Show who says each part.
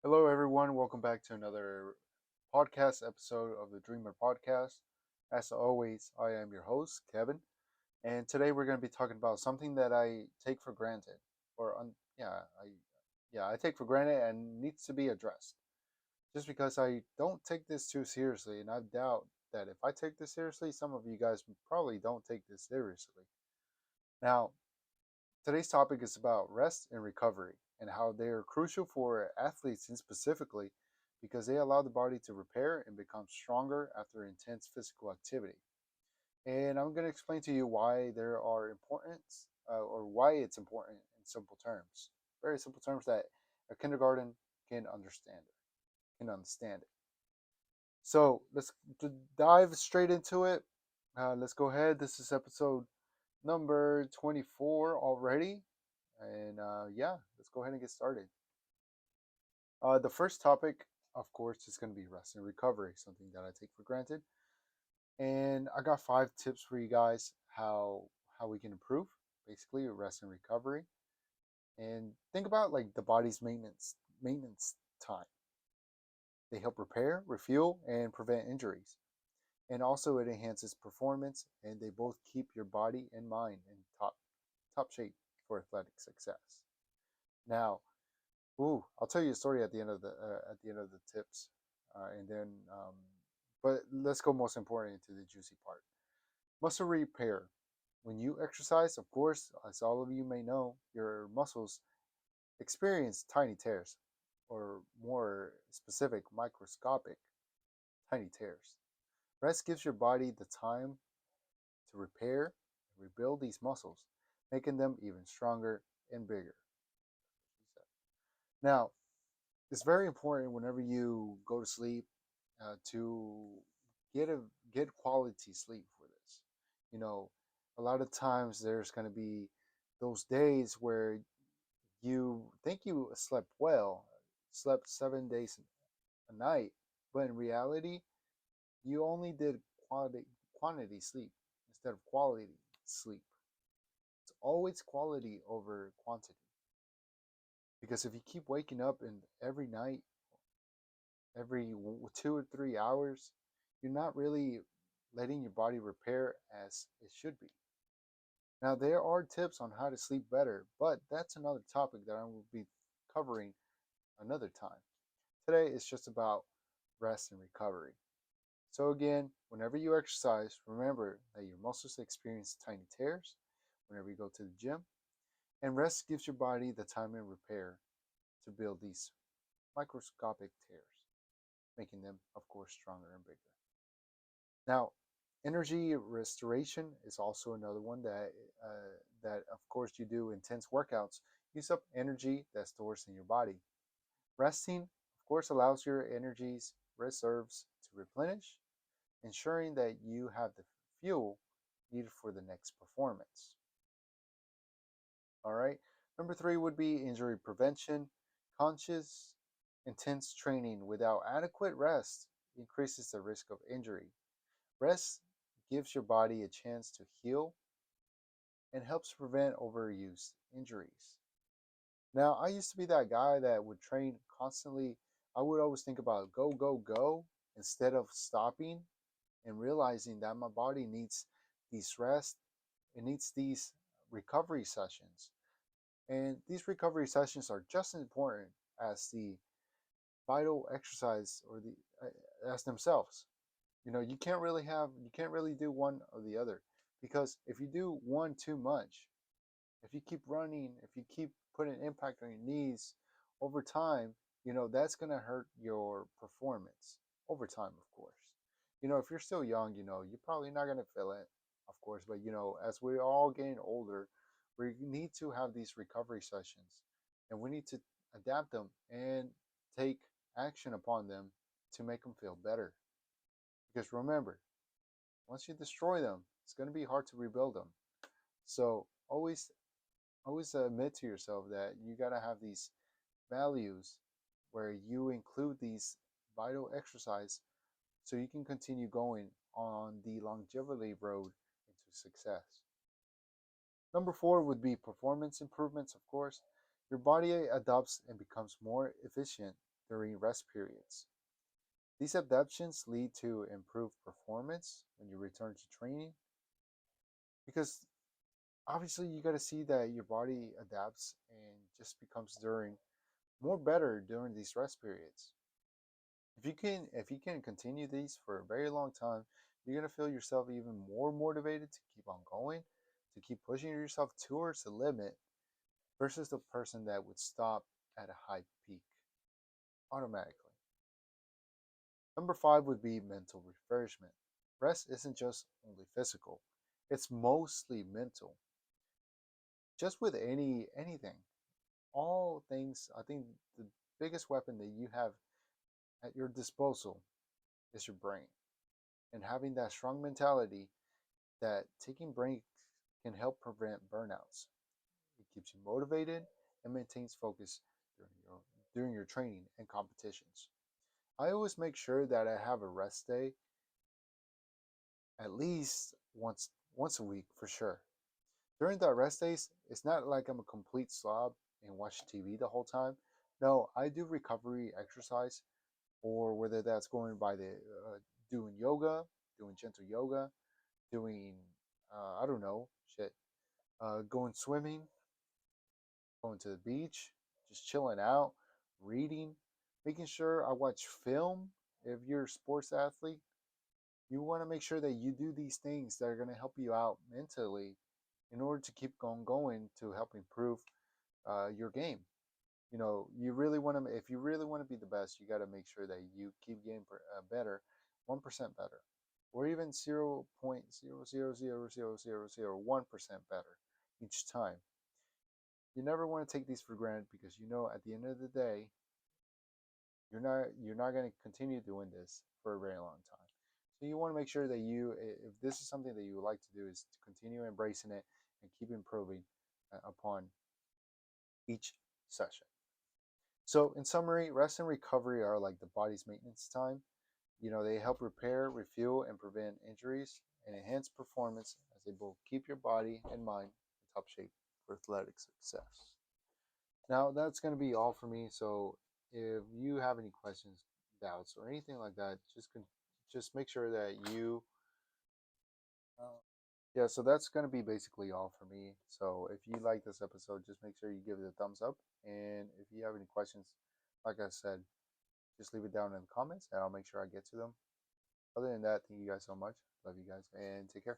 Speaker 1: Hello, everyone. Welcome back to another podcast episode of the Dreamer Podcast. As always, I am your host, Kevin, and today we're going to be talking about something that I take for granted, or I take for granted and needs to be addressed. Just because I don't take this too seriously, and I doubt that if I take this seriously, some of you guys probably don't take this seriously. Now, today's topic is about rest and recovery and how they are crucial for athletes in specifically because they allow the body to repair and become stronger after intense physical activity. And I'm going to explain to you why there are importance or why it's important in simple terms, very simple terms that a kindergarten can understand it. So dive straight into it. Let's go ahead. This is episode number 24 already. And let's go ahead and get started. The first topic, of course, is going to be rest and recovery, something that I take for granted. And I got 5 tips for you guys how we can improve, basically rest and recovery. And think about like the body's maintenance time. They help repair, refuel, and prevent injuries. And also it enhances performance, and they both keep your body and mind in top shape for athletic success. Now, I'll tell you a story at the end of the tips, and then. But let's go most important into the juicy part. Muscle repair. When you exercise, of course, as all of you may know, your muscles experience tiny tears, or more specific, microscopic tiny tears. Rest gives your body the time to repair and rebuild these muscles, making them even stronger and bigger. Now, it's very important whenever you go to sleep to get a get quality sleep for this. You know, a lot of times there's going to be those days where you think you slept well, slept 7 days a night, but in reality, you only did quantity sleep instead of quality sleep. It's always quality over quantity because if you keep waking up in every night every 2 or 3 hours, you're not really letting your body repair as it should be. Now, there are tips on how to sleep better, but that's another topic that I will be covering another time. Today is just about rest and recovery. So, again, whenever you exercise, remember that your muscles experience tiny tears whenever you go to the gym, and rest gives your body the time and repair to build these microscopic tears, making them, of course, stronger and bigger. Now, energy restoration is also another one that of course you do intense workouts. Use up energy that stores in your body. Resting, of course, allows your energies reserves to replenish, ensuring that you have the fuel needed for the next performance. All right. Number 3 would be injury prevention. Conscious, intense training without adequate rest increases the risk of injury. Rest gives your body a chance to heal and helps prevent overuse injuries. Now, I used to be that guy that would train constantly. I would always think about go, go, go instead of stopping and realizing that my body needs these rest, it needs these recovery sessions. And these recovery sessions are just as important as the vital exercise or the as themselves. You can't really do one or the other because if you do one too much, if you keep running, if you keep putting impact on your knees over time, that's going to hurt your performance over time, of course. If you're still young, you're probably not going to feel it, of course, but as we're all getting older, we need to have these recovery sessions and we need to adapt them and take action upon them to make them feel better. Because remember, once you destroy them, it's going to be hard to rebuild them. So always admit to yourself that you got to have these values where you include these vital exercise so you can continue going on the longevity road into success. Number 4 would be performance improvements, of course. Your body adapts and becomes more efficient during rest periods. These adaptations lead to improved performance when you return to training because obviously you got to see that your body adapts and just becomes during more better during these rest periods. If you can continue these for a very long time, you're gonna feel yourself even more motivated to keep on going, to keep pushing yourself towards the limit versus the person that would stop at a high peak automatically. Number five would be mental refreshment. Rest isn't just only physical, it's mostly mental. Just with anything, all things, I think the biggest weapon that you have at your disposal is your brain. And having that strong mentality that taking breaks can help prevent burnouts. It keeps you motivated and maintains focus during your training and competitions. I always make sure that I have a rest day at least once a week for sure. During the rest days, it's not like I'm a complete slob and watch TV the whole time. No, I do recovery exercise, or whether that's going by the doing yoga, doing gentle yoga, doing I don't know, shit, going swimming, going to the beach, just chilling out, reading, making sure I watch film. If you're a sports athlete, you want to make sure that you do these things that are going to help you out mentally in order to keep on going to help improve your game. You really want to, if you really want to be the best, you got to make sure that you keep getting better, 1% better, or even 0.0000001% better each time. You never want to take these for granted because at the end of the day, you're not going to continue doing this for a very long time. So you want to make sure that if this is something that you would like to do, is to continue embracing it and keep improving upon each session. So in summary, rest and recovery are like the body's maintenance time. They help repair, refuel, and prevent injuries and enhance performance as they both keep your body and mind in top shape for athletic success. Now, that's going to be all for me. So if you have any questions, doubts, or anything like that, just make sure that you yeah, so that's going to be basically all for me. So if you like this episode, just make sure you give it a thumbs up. And if you have any questions, like I said, just leave it down in the comments and I'll make sure I get to them. Other than that, thank you guys so much. Love you guys and take care.